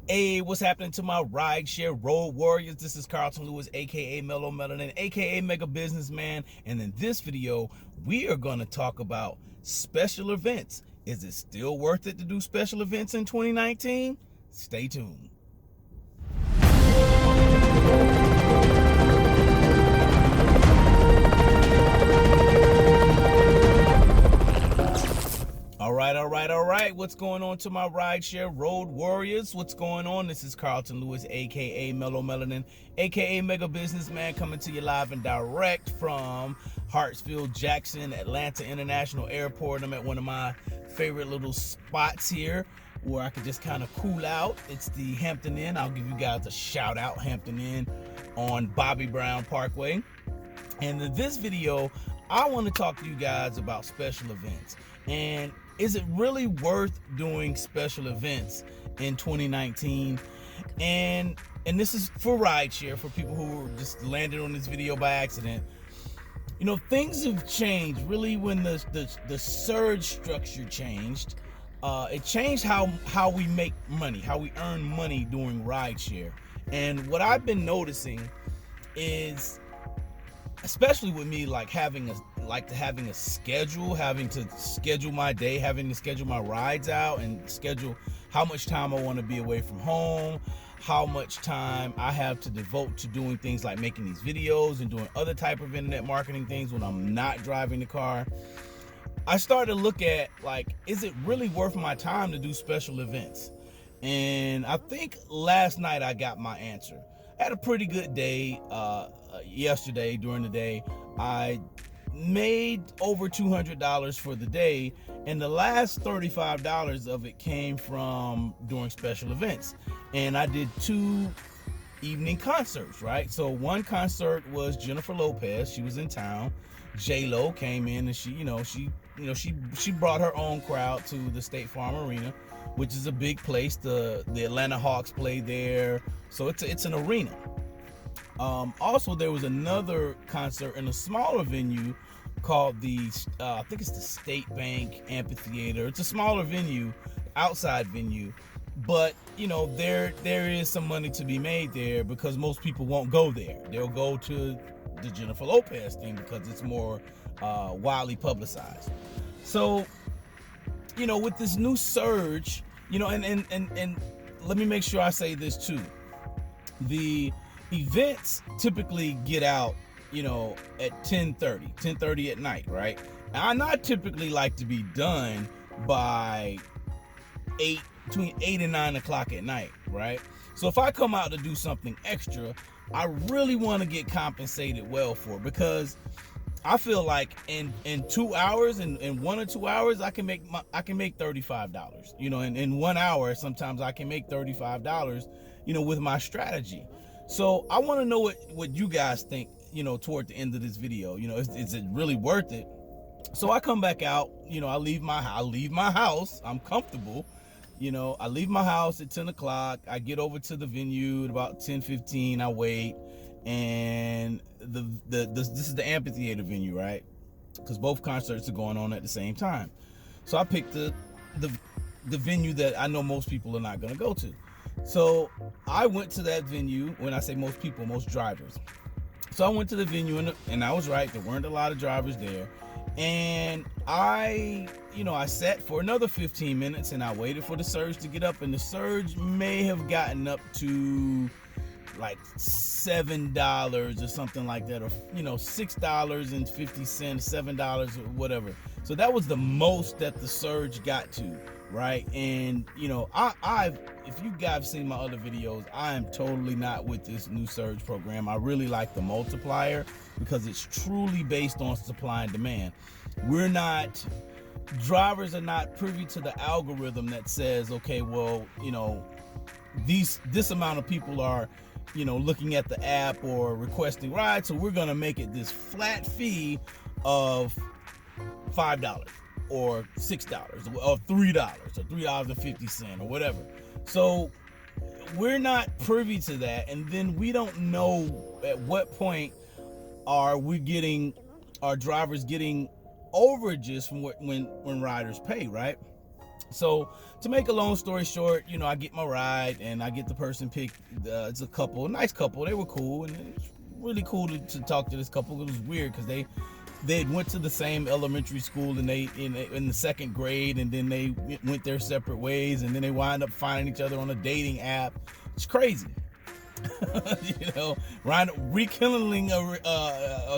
Hey, what's happening to my rideshare road warriors? This is Carlton Lewis, aka Mellow Melanin, aka Mega Businessman. And in this video, we are going to talk about special events. Is it still worth it to do special events in 2019? Stay tuned. All right. What's going on to my rideshare road warriors? What's going on? This is Carlton Lewis, aka Mellow Melanin, aka Mega Businessman, coming to you live and direct from Hartsfield Jackson Atlanta International Airport. I'm at one of my favorite little spots here where I can just kind of cool out. It's the Hampton Inn. I'll give you guys a shout out, Hampton Inn on Bobby Brown Parkway. And in this video, I want to talk to you guys about special events. And is it really worth doing special events in 2019? And this is for rideshare, for people who just landed on this video by accident. You know, things have changed really when the surge structure changed. It changed how we make money, how we earn money doing rideshare. And what I've been noticing is, especially with me, having a schedule, having to schedule my day, having to schedule my rides out and schedule how much time I want to be away from home, how much time I have to devote to doing things like making these videos and doing other type of internet marketing things when I'm not driving the car. I started to look at, is it really worth my time to do special events? And I think last night I got my answer. I had a pretty good day yesterday. During the day, I made over $200 for the day, and the last $35 of it came from doing special events. And I did 2 evening concerts, right? So one concert was Jennifer Lopez. She was in town. J-Lo came in, and she brought her own crowd to the State Farm Arena, which is a big place. The Atlanta Hawks play there, so it's an arena. Also, there was another concert in a smaller venue called I think it's the State Bank Amphitheater. It's a smaller venue, outside venue, but there is some money to be made there because most people won't go there. They'll go to the Jennifer Lopez thing because it's more widely publicized. So, with this new surge, and let me make sure I say this too. The events typically get out, at 10:30 at night, right? And I typically like to be done by between 8 and 9 o'clock at night, right? So if I come out to do something extra, I really want to get compensated well for it, because I feel like in 2 hours, in 1 or 2 hours, I can make $35. In 1 hour, sometimes I can make $35, with my strategy. So I want to know what you guys think, toward the end of this video. Is it really worth it? So I come back out, I leave my house. I'm comfortable. I leave my house at 10 o'clock. I get over to the venue at about 10:15. I wait. And this is the amphitheater venue, right? Because both concerts are going on at the same time. So I picked the venue that I know most people are not going to go to. So I went to that venue. When I say most people, most drivers. So I went to the venue, and I was right. There weren't a lot of drivers there. And I sat for another 15 minutes, and I waited for the surge to get up. And the surge may have gotten up to $7 or something like that, or $6.50, $7 or whatever. So that was the most that the surge got to, right? And if you guys have seen my other videos, I am totally not with this new surge program. I really like the multiplier because it's truly based on supply and demand. Drivers are not privy to the algorithm that says, okay, well, this amount of people are looking at the app or requesting rides, so we're gonna make it this flat fee of $5 or $6 or $3 or $3.50 or whatever. So we're not privy to that, and then we don't know at what point are drivers getting overages from when riders pay, right? So to make a long story short, I get my ride and I get the person picked. It's a couple, a nice couple. They were cool, and it was really cool to talk to this couple. It was weird because they went to the same elementary school, and they in the second grade, and then they went their separate ways, and then they wind up finding each other on a dating app. It's crazy. Rekindling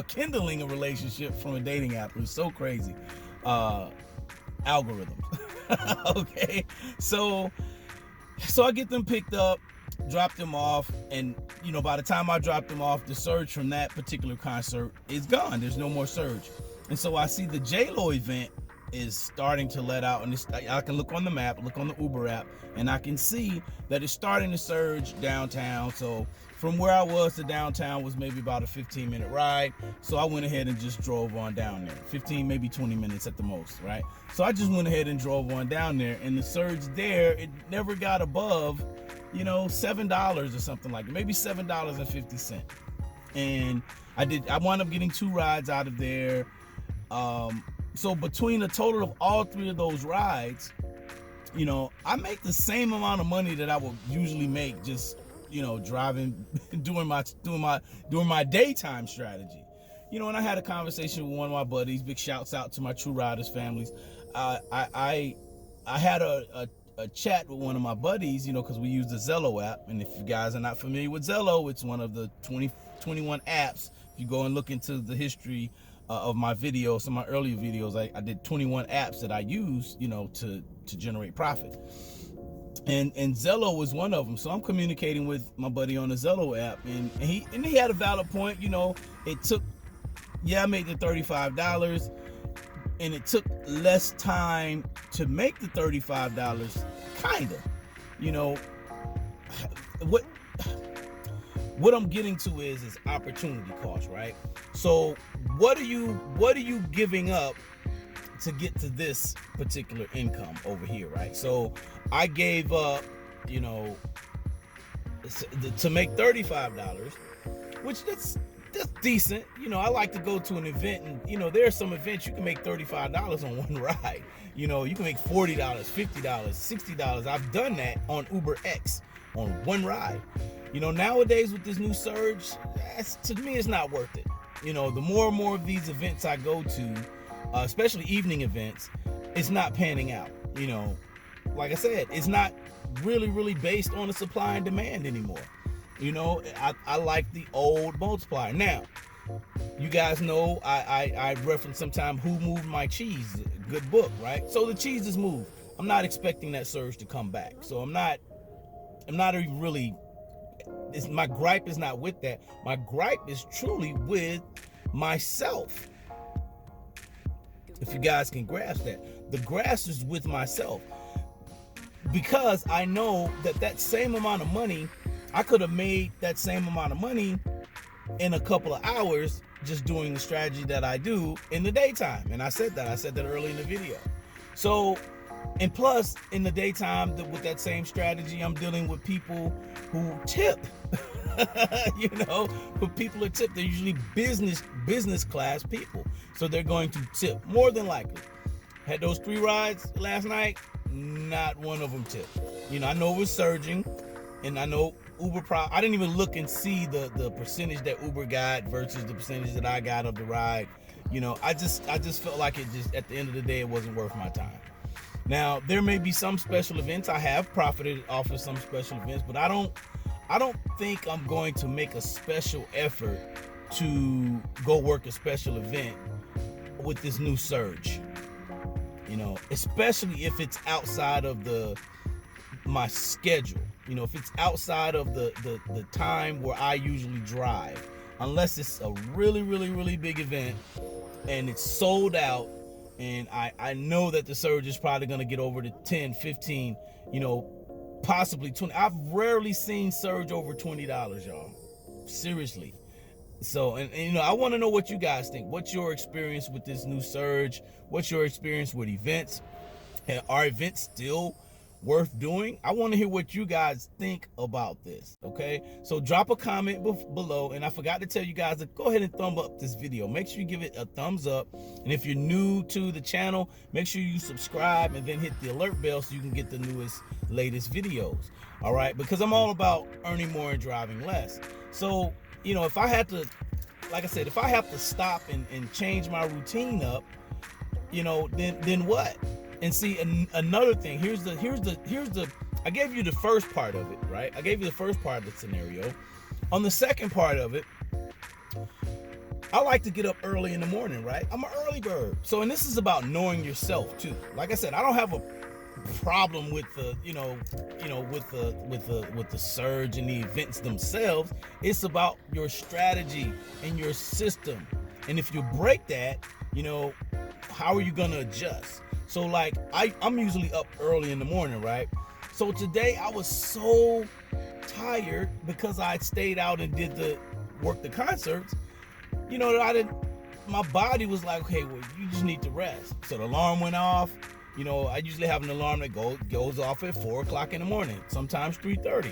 kindling a relationship from a dating app. It was so crazy. Algorithms. Okay, so I get them picked up, drop them off, and by the time I drop them off, the surge from that particular concert is gone. There's no more surge. And so I see the J-Lo event is starting to let out, and I can look on the map, look on the Uber app, and I can see that it's starting to surge downtown. So from where I was to downtown was maybe about a 15-minute ride. So I went ahead and just drove on down there. 15, maybe 20 minutes at the most, right? So I just went ahead and drove on down there, and the surge there, it never got above, $7 or something like that, maybe $7.50. And I wound up getting 2 rides out of there. So between the total of all 3 of those rides, I make the same amount of money that I would usually make just, driving, doing my daytime strategy. And I had a conversation with one of my buddies. Big shouts out to my True Riders families. I had a chat with one of my buddies, because we use the Zello app. And if you guys are not familiar with Zello, it's one of the 21 apps. If you go and look into the history of my videos, some of my earlier videos, I did 21 apps that I use, to generate profit. And Zello was one of them. So I'm communicating with my buddy on the Zello app, and he had a valid point. It took, I made the $35, and it took less time to make the $35, kinda. What I'm getting to is opportunity cost, right? So what are you giving up to get to this particular income over here, right? So I gave up, to make $35, which that's decent. I like to go to an event, and there are some events you can make $35 on one ride. You can make $40, $50, $60. I've done that on Uber X on one ride. Nowadays with this new surge, to me, it's not worth it. The more and more of these events I go to, especially evening events, it's not panning out. Like I said, it's not really based on the supply and demand anymore. I like the old multiplier. Now, you guys know I reference sometime Who Moved My Cheese, good book, right? So the cheese is moved. I'm not expecting that surge to come back. So I'm not even really, my gripe is not with that. My gripe is truly with myself. If you guys can grasp that. The grass is with myself. Because I know that same amount of money, I could have made that same amount of money in a couple of hours just doing the strategy that I do in the daytime. And I said that early in the video. So, and plus in the daytime with that same strategy, I'm dealing with people who tip. But people are tipped. They're usually business class people. So they're going to tip more than likely. Had those 3 rides last night, not one of them tipped. I know it was surging, and I know Uber I didn't even look and see the percentage that Uber got versus the percentage that I got of the ride. I just felt like it just, at the end of the day, it wasn't worth my time. Now, there may be some special events. I have profited off of some special events, but I don't think I'm going to make a special effort to go work a special event with this new surge. Especially if it's outside of my schedule. If it's outside of the time where I usually drive, unless it's a really big event and it's sold out, and I know that the surge is probably going to get over to 10, 15, possibly 20. I've rarely seen surge over $20, y'all. Seriously. So, and I want to know what you guys think. What's your experience with this new surge? What's your experience with events? Are events still worth doing? I want to hear what you guys think about this, okay? So drop a comment below, and I forgot to tell you guys to go ahead and thumb up this video. Make sure you give it a thumbs up, and if you're new to the channel, make sure you subscribe and then hit the alert bell so you can get the latest videos, all right? Because I'm all about earning more and driving less. So, you know, if I had to, like I said, if I have to stop and change my routine up, you know, then what? And see, another thing, here's the I gave you the first part of it, right? I gave you the first part of the scenario. On the second part of it, I like to get up early in the morning, right? I'm an early bird. So, and this is about knowing yourself too. Like I said, I don't have a problem with the, with the surge and the events themselves. It's about your strategy and your system. And if you break that, you know, how are you gonna adjust? So like I'm usually up early in the morning, right? So today I was so tired because I stayed out and did the concerts, you know, that my body was like, okay, well, you just need to rest. So the alarm went off. You know, I usually have an alarm that goes off at 4 o'clock in the morning, sometimes 3:30.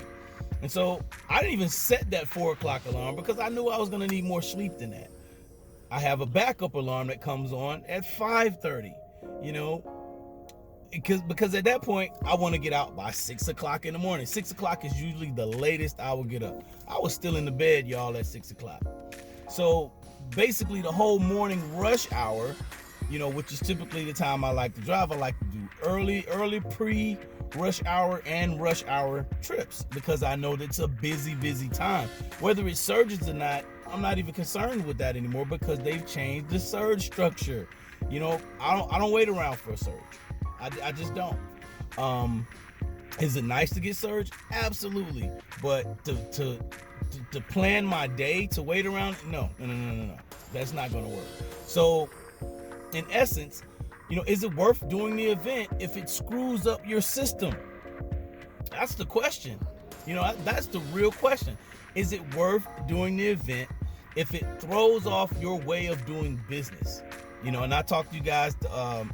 And so I didn't even set that 4 o'clock alarm because I knew I was gonna need more sleep than that. I have a backup alarm that comes on at 5:30, you know, because at that point I want to get out by 6 o'clock in the morning. 6 o'clock is usually the latest I will get up. I was still in the bed, y'all, at 6 o'clock. So basically the whole morning rush hour, you know, which is typically the time I like to drive, I like to do early pre-rush hour and rush hour trips because I know that it's a busy time. Whether it surges or not, I'm not even concerned with that anymore because they've changed the surge structure. You know, I don't wait around for a surge. I just don't. Is it nice to get surge? Absolutely. But to plan my day to wait around, no. That's not gonna work. So in essence, you know, is it worth doing the event if it screws up your system? That's the question. You know, that's the real question. Is it worth doing the event if it throws off your way of doing business? You know, and I talked to you guys on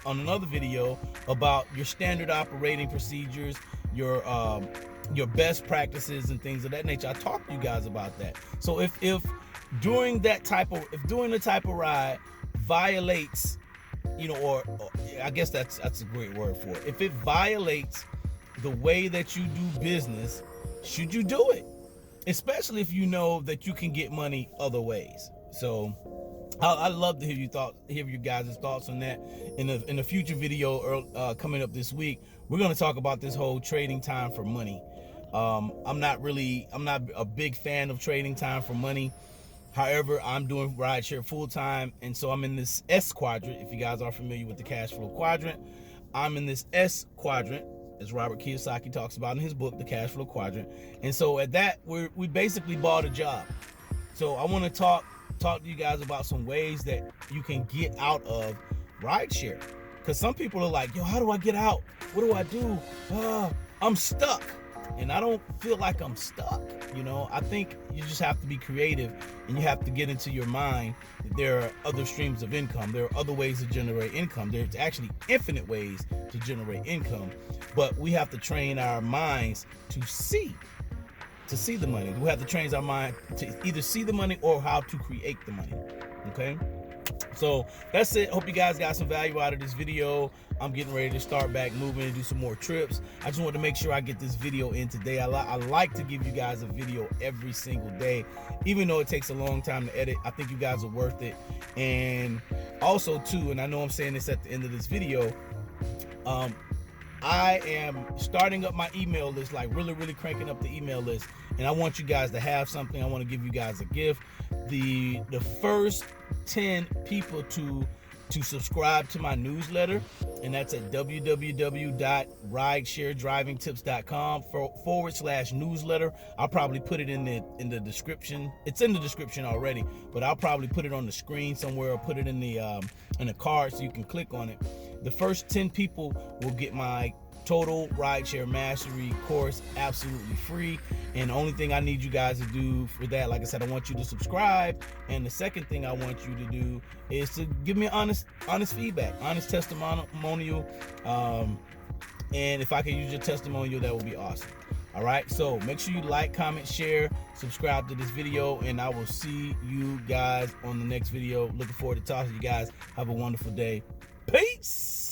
another video about your standard operating procedures, your best practices and things of that nature. I talked to you guys about that. So if doing the type of ride violates, you know, or I guess that's a great word for it. If it violates the way that you do business, should you do it? Especially if you know that you can get money other ways. So I'd love to hear you guys' thoughts on that. In a future video coming up this week, we're going to talk about this whole trading time for money. I'm not a big fan of trading time for money. However, I'm doing rideshare full time, and so I'm in this S quadrant. If you guys are familiar with the cash flow quadrant, I'm in this S quadrant, as Robert Kiyosaki talks about in his book, The Cash Flow Quadrant. And so at that, we basically bought a job. So I want to talk to you guys about some ways that you can get out of rideshare. Because some people are like, yo, how do I get out? What do I do? I'm stuck. And I don't feel like I'm stuck. You know, I think you just have to be creative, and you have to get into your mind that there are other streams of income. There are other ways to generate income. There's actually infinite ways to generate income, but we have to train our minds to see the money. We have to train our mind to either see the money or how to create the money. Okay. So that's it. Hope you guys got some value out of this video. I'm getting ready to start back moving and do some more trips. I just wanted to make sure I get this video in today. I like to give you guys a video every single day, even though it takes a long time to edit. I think you guys are worth it. And also too, and I know I'm saying this at the end of this video, I am starting up my email list, like really cranking up the email list. And I want you guys to have something. I want to give you guys a gift. The first 10 people to subscribe to my newsletter, and that's at www.ridesharedrivingtips.com/newsletter. I'll probably put it in the description. It's in the description already, but I'll probably put it on the screen somewhere or put it in the card so you can click on it. The first 10 people will get my total rideshare mastery course absolutely free. And the only thing I need you guys to do for that, like I said, I want you to subscribe. And the second thing I want you to do is to give me honest feedback, honest testimonial. And if I can use your testimonial, that would be awesome. All right, so make sure you like, comment, share, subscribe to this video, and I will see you guys on the next video. Looking forward to talking to you guys. Have a wonderful day. Peace.